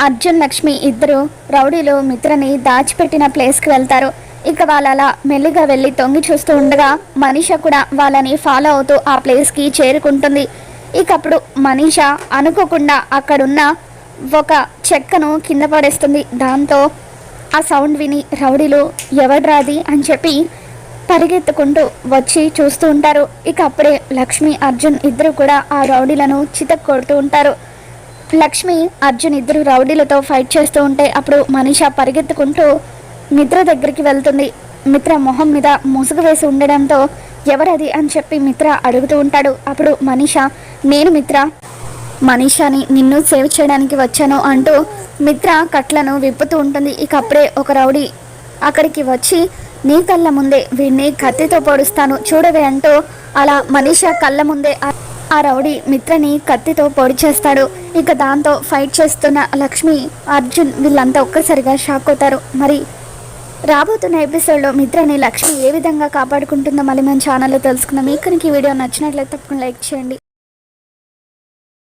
అర్జున్ లక్ష్మి ఇద్దరు రౌడీలు మిత్రని దాచిపెట్టిన ప్లేస్కి వెళ్తారు. ఇక వాళ్ళ అలా మెల్లిగా వెళ్ళి తొంగి చూస్తూ ఉండగా మనీష కూడా వాళ్ళని ఫాలో అవుతూ ఆ ప్లేస్కి చేరుకుంటుంది. ఇక అప్పుడు మనీష అనుకోకుండా అక్కడున్న ఒక చెక్కను కింద పడేస్తుంది. దాంతో ఆ సౌండ్ విని రౌడీలు ఎవడ్రాది అని చెప్పి పరిగెత్తుకుంటూ వచ్చి చూస్తూ ఉంటారు. ఇక అప్పుడే లక్ష్మి అర్జున్ ఇద్దరు కూడా ఆ రౌడీలను చితక్ కొడుతూ ఉంటారు. లక్ష్మి అర్జున్ ఇద్దరు రౌడీలతో ఫైట్ చేస్తూ ఉంటే అప్పుడు మనీష పరిగెత్తుకుంటూ మిత్ర దగ్గరికి వెళ్తుంది. మిత్ర మొహం మీద ముసుగు వేసి ఉండడంతో ఎవరది అని చెప్పి మిత్ర అడుగుతూ ఉంటాడు. అప్పుడు మనీష, నేను మిత్ర, మనీషాని నిన్ను సేవ్ చేయడానికి వచ్చాను అంటూ మిత్ర కట్లను విప్పుతూ ఉంటుంది. ఇక అప్పుడే ఒక రౌడీ అక్కడికి వచ్చి, నీ కళ్ళ ముందే వీడిని కత్తితో పొడుస్తాను చూడవే అంటూ అలా మనీష కళ్ళ ముందే ఆ రౌడీ మిత్రని కత్తితో పొడి చేస్తాడు. ఇక దాంతో ఫైట్ చేస్తున్న లక్ష్మి అర్జున్ వీళ్ళంతా ఒక్కసారిగా షాక్ అవుతారు. మరి రాబోతున్న ఎపిసోడ్లో మిత్రని లక్ష్మి ఏ విధంగా కాపాడుకుంటుందో మళ్ళీ మన ఛానల్లో తెలుసుకుందాం. మీకు ఈ వీడియో నచ్చినట్లయితే తప్పకుండా లైక్ చేయండి.